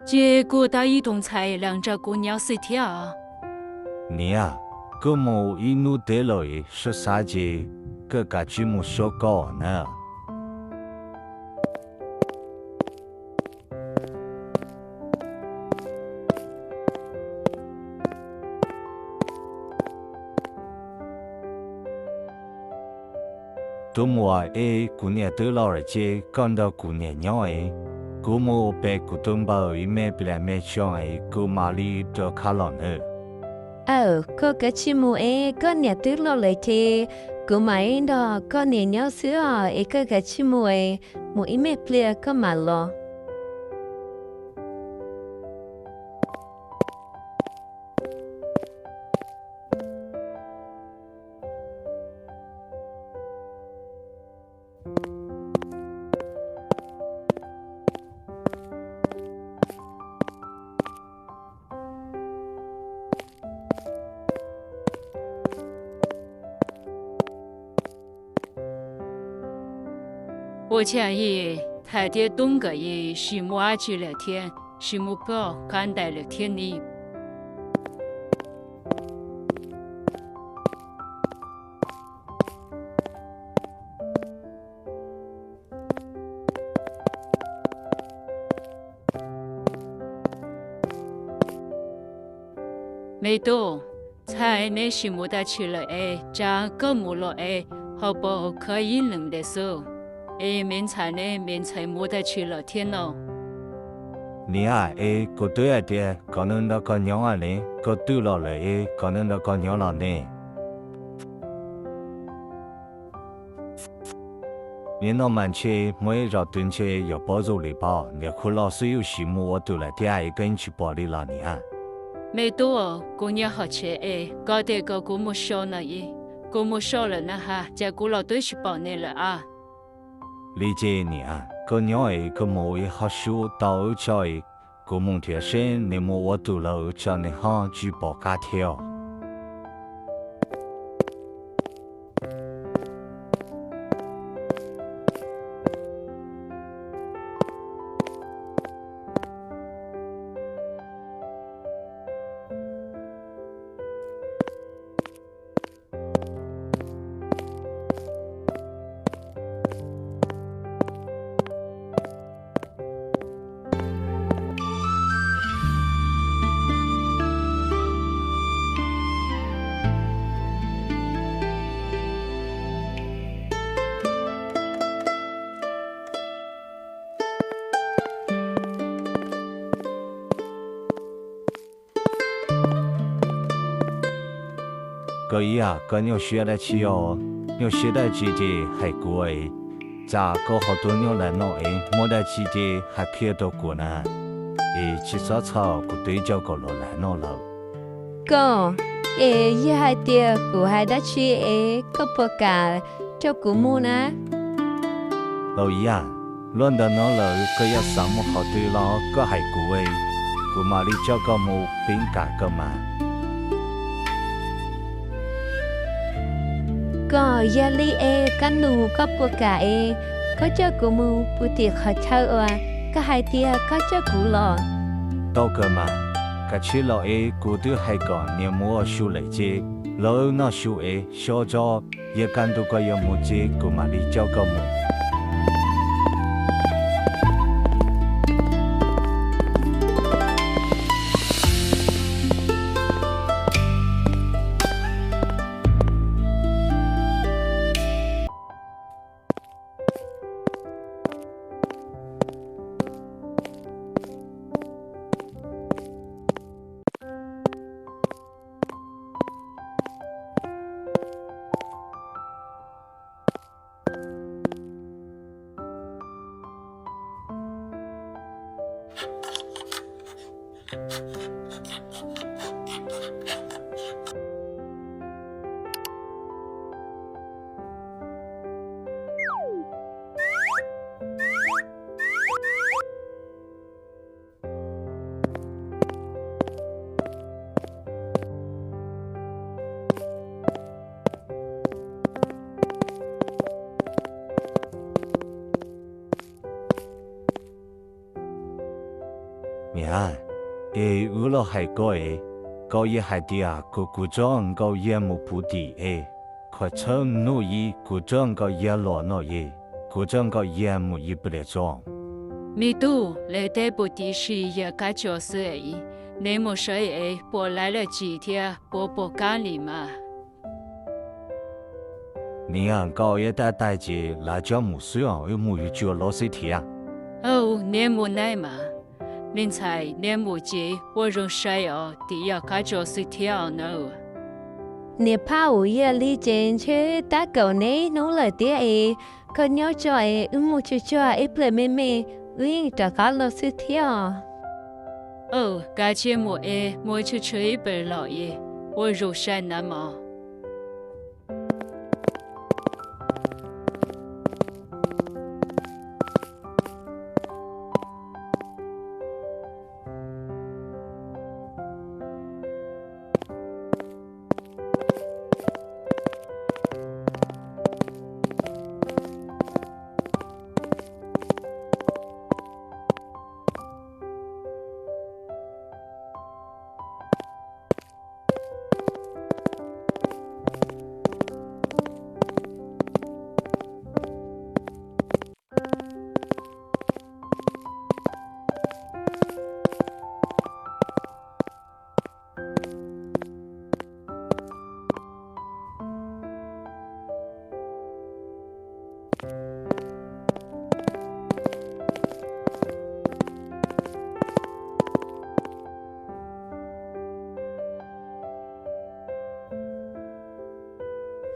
结果到移动才两只姑娘死条。你啊，个么一路得了一13节，个个剧目小高呢。多么哎，姑娘得了而且讲到姑娘娘哎，姑么被古东包一面不来面相哎，姑妈里着卡了呢。có cái chi mù ấy có nhà tứ lo lại thì cứ máy đó có nhà nhau xưa ấy có cái chi mù ấy mù ý mẹ plea có mà lo我建议台的东个也是木阿去聊天，是木高看待聊天的。没多，才那是木的去了哎，这个木了哎，好不可以冷的时候。面菜呢，面菜没得去了天咯。你啊，个对啊的，可能那个娘啊呢，个对了了可能那个娘了呢。你那满切每绕蹲切要包住里包，你可老师有项目我都来第二个人去包里了你啊。没多，姑娘好吃搞得个姑母少了姑母少了呢哈，结果老对去包你了啊。理解你啊，个娘个某一好修到二桥个梦天生你莫我读了二桥你好举报家条。个伊啊，个鸟学得起哦，鸟学得起的还过诶，咋个好多鸟来闹诶，没得起的还偏到过呢？吃啥草个对焦个落来闹了。có ý hai tia của hai đã chi có bờ cả cho của mu nè 老伊啊，乱的闹了，个要什么好对了，个还过诶，个嘛里叫个木饼干个嘛。có gia li căn nụ có bờ cả có cho của mu bù tiệc họ thâu có hai tia có cho của lò 到个嘛，个吃了古都还讲年末修来接，老那修小着也感到个要木接，个嘛里叫个木。娘，乌了还高高也还的啊，古装高也木不的快成努伊古装高也落那古装高也木一不来装。米都来带部的是也该就是你莫说不来了几天不干里嘛。你啊，高也带起辣椒木水啊，有木有就老水天啊。哦，你莫奈嘛，您猜你莫记我用谁第一该就是天呢。你怕我也理解去打狗呢，努了的可鸟叫木就叫不来妹妹，这个老师跳。哦，该节目莫去吹本老爷，我入山了嘛。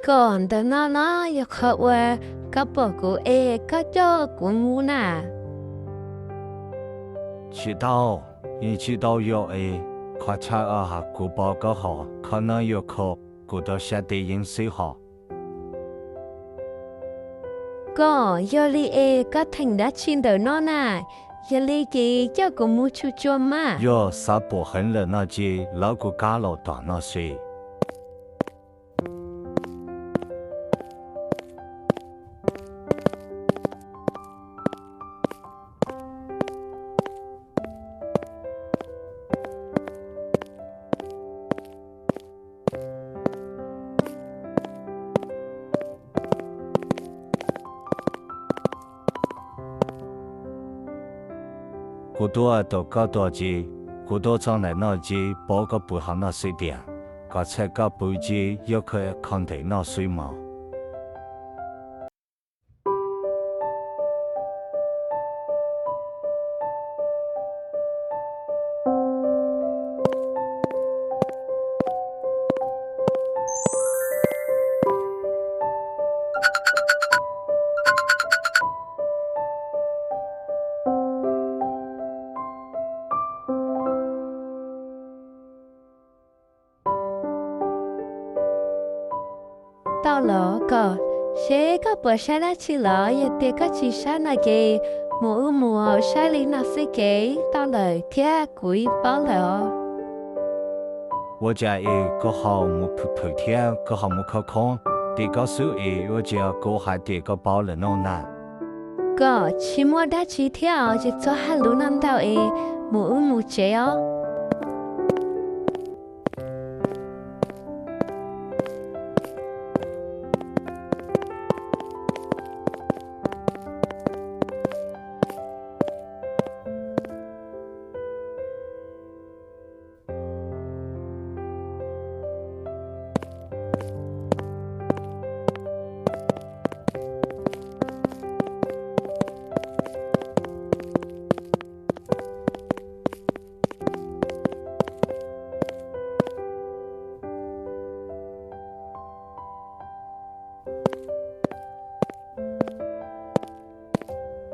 còn đó nó yêu khó qua các bộ của các cho của mu nè 祈祷，祈祷要快查下古报告好，可能要考古到下地应水好。có do li các thành đã chín đầu nó nè giờ li kì cho của mu chu cho mà 要啥不很了那些老古家老大那些。古多到高多级，古多上来那级包个不好那水电，个才个不级要可看得那水毛。到了个谁个不杀了起了也得个去杀那个母杀里那些个到了天鬼包了。我家个好木头天，个好木靠空，第个手我家个还第个包了弄难。个期末打起跳就做哈路南道母这哦。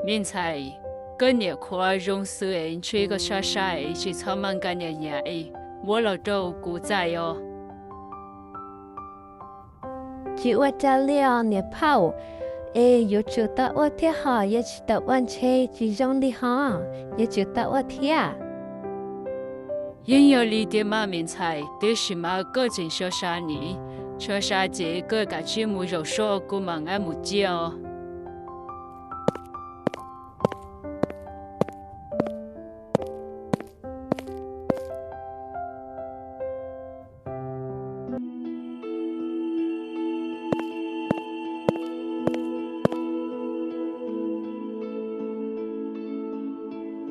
明才跟你夸用水吹个沙沙去草满干的呀我老周古在哟。chỉ ở đây liền nè phao yêu chú ta ở thế ha yêu chú ta quan chế chỉ trong đi ha yêu chú ta ở thế因有里的马明才对什么个人说啥呢？说啥这个个节目肉说古忙爱木叫。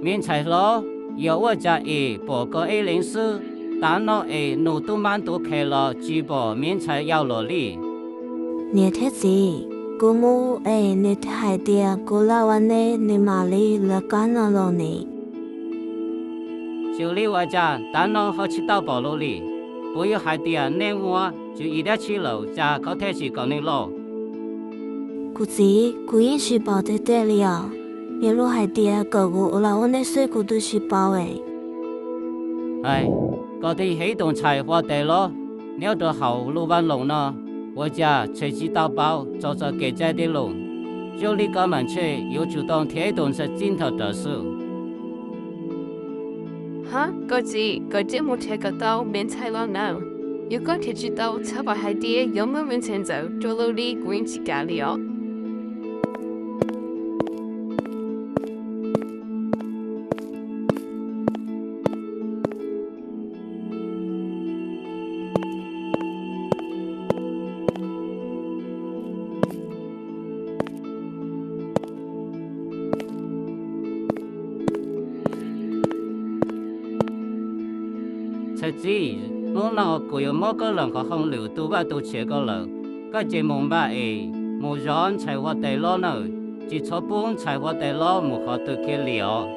免才咯，有我家报告领事，但我努都满都开了，举报免才要落里。你睇子，姑母你睇啲姑老วันนี้你มา里了干了咯你。就里我家，但我好去到保路里，不要害啲内我就一定去了，家搞天气搞你咯。姑子，姑因是包在这里啊，一路係啲個姑老วันนี้水姑都是包诶。哎，嗰啲黑洞菜花地咯，鸟到後路灣路呢，我家隨機到包，做做給在的路，就你個門去，又主動貼動是鏡頭的事。哈，個字冇貼個到免菜咯 no， 如果貼住到差別係啲有冇免錢走，做路里管自家里哦。實際，我那個有某個人個洪流都話都切個了，個節目吧冇人才我哋咯呢，只錯半才我哋咯冇可對佢了。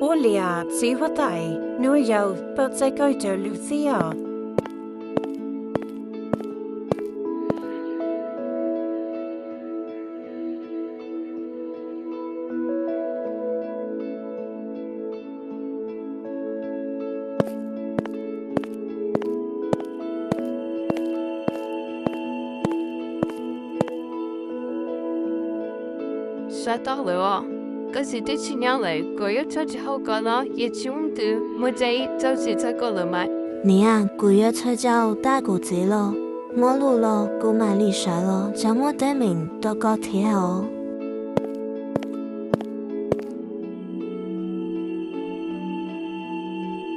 我俩只我大，我有不再改着路子啊。殺到了哦！嗰時啲錢樣嚟，佢要出之後個咯，也中度，冇仔就是這個了嘛。你啊，姑要出招大姑子咯，我路咯，姑買利水咯，就冇得名到高鐵哦。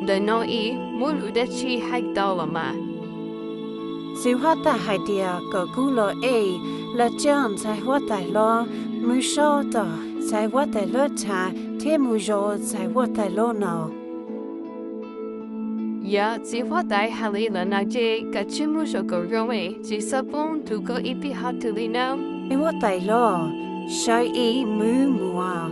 人我冇路得去海到了嘛。是我大係啲個姑咯了將在我大咯。冇說的，在我的路上，天冇咗在我的路呢。呀，只我帶下你了那些，個全部說個容易，只十分度過一筆好處理呢。我的路，所以冇啊。